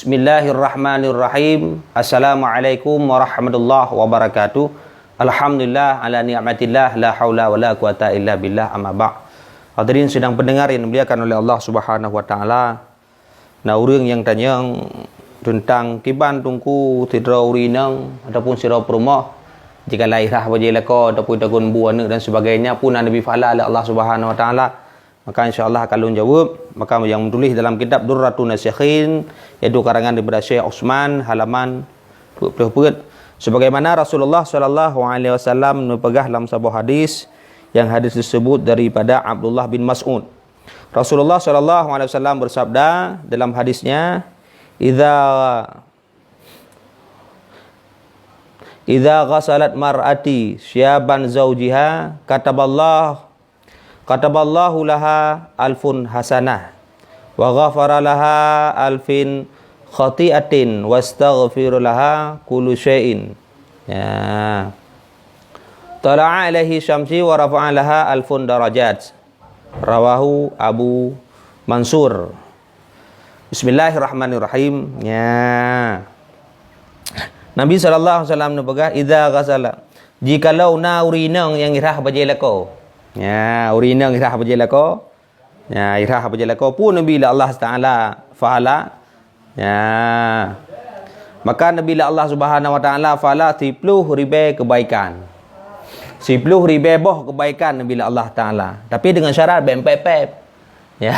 Bismillahirrahmanirrahim. Assalamualaikum warahmatullahi wabarakatuh. Alhamdulillah ala ni'matillah, la haula wala quwata illa billah, amma ba'. Hadirin sedang pendengar yang dimuliakan oleh Allah Subhanahu wa taala. Nah, orang yang tanya tentang kiban tungku tidra urinang ataupun sira perumah jika lairah wajib laka ataupun tagun buana dan sebagainya pun Nabi fa'ala oleh Allah Subhanahu wa taala, maka insya-Allah akan jawab. Maka yang menulis dalam kitab Durratun Nasikhin, iaitu karangan daripada Syekh Osman, halaman 20. Sebagaimana Rasulullah sallallahu alaihi wasallam mempegah dalam sebuah hadis, yang hadis tersebut daripada Abdullah bin Mas'ud. Rasulullah sallallahu alaihi wasallam bersabda dalam hadisnya, Idza ghasalat mar'ati syaban zawjiha kataballahu laha alfun hasanah wa ghafara laha alfin khati'atin wastaghfiru laha kullu syai'in. Ya. Tala'a alaihi syamsi wa rafa'a laha alfun darajat. Rawahu Abu Mansur. Bismillahirrahmanirrahim. Ya. Nabi sallallahu alaihi wasallam berkata, idza ghasala, jikalau na urinang yang irah bajelako. Ya, urinang irah bajelako. Ya, irah bajelako pun Nabi Allah Taala fa'ala. Ya. Maka Nabi Allah Subhanahu wa taala fa'ala 10 ribu kebaikan. 10 ribu boh kebaikan Nabi Allah Taala. Tapi dengan syarat BMPP. Ya.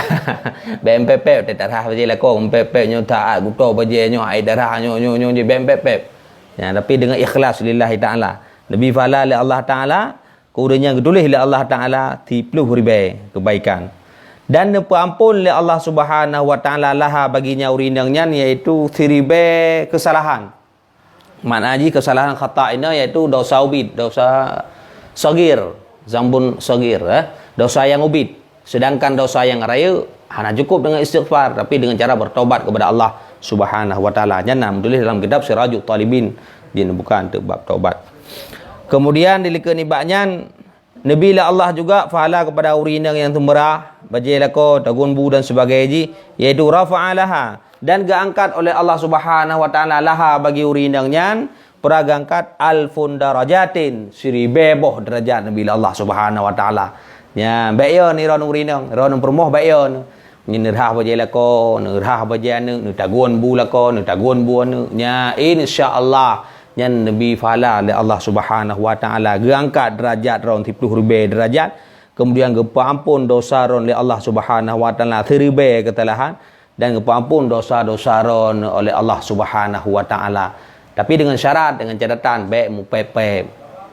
BMPP tak darah bajelako, BMPP nyo taat guto bajenyo ai darah nyo di BMPP. Ya, tapi dengan ikhlas lillahi ta'ala. Nabi fa'ala li Allah Ta'ala, kemudian tulis li Allah Ta'ala 30 ribu kebaikan. Dan ampun li Allah Subhanahu wa taala laha baginya urinangnya, iaitu 1000 kesalahan. Maknanya kesalahan khata' ini iaitu dosa ubid, dosa sagir, zambun sagir, dosa yang ubid. Sedangkan dosa yang raya hanya cukup dengan istighfar, tapi dengan cara bertobat kepada Allah Subhanahu wa taala. Jangan menulis dalam kitab Sirajul Talibin, dia bukan untuk bab taubat. Kemudian dilikan ibaknya Nabi Allah juga fa'ala kepada urinang yang tumerah, bajilako, tagunbu dan sebagainya, iaitu rafa'alaha, dan diangkat oleh Allah Subhanahu wa taala laha bagi urinangnya, peragangkat alfun darajatin, 1000 boh derajat Nabi Allah Subhanahu wa taala. Ya, baik ni ron urinang, ron permoh baik ni nerah bajilako, nerah bajana, ni tagun bu lako, ni tagun buana. Ya, insya-Allah yang Nabi fa'ala oleh Allah Subhanahu wa taala, geangkat derajat ron 10 ribu derajat, kemudian gepa ampun dosa ron oleh Allah Subhanahu wa taala 1000 kesalahan, dan gepa ampun dosa-dosa ron oleh Allah Subhanahu wa taala. Tapi dengan syarat, dengan catatan baik mupepep.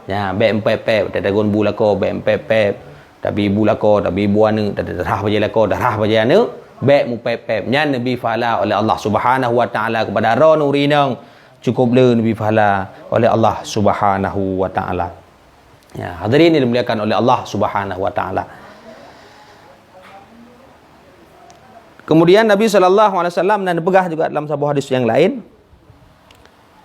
Ya, baik mupepep, tagun bu lako, baik mupepep. Tapi ibu lako, tapi ibu ana, darah baje lako, darah baje ana, baik mupepep. Nya Nabi fa'ala oleh Allah Subhanahu wa taala kepada ron urinang, cukup le Nabi fa'ala oleh Allah Subhanahu wa taala. Ya, hadirin yang dimuliakan oleh Allah Subhanahu wa taala. Kemudian Nabi sallallahu alaihi wasallam dan pegah juga dalam sebuah hadis yang lain,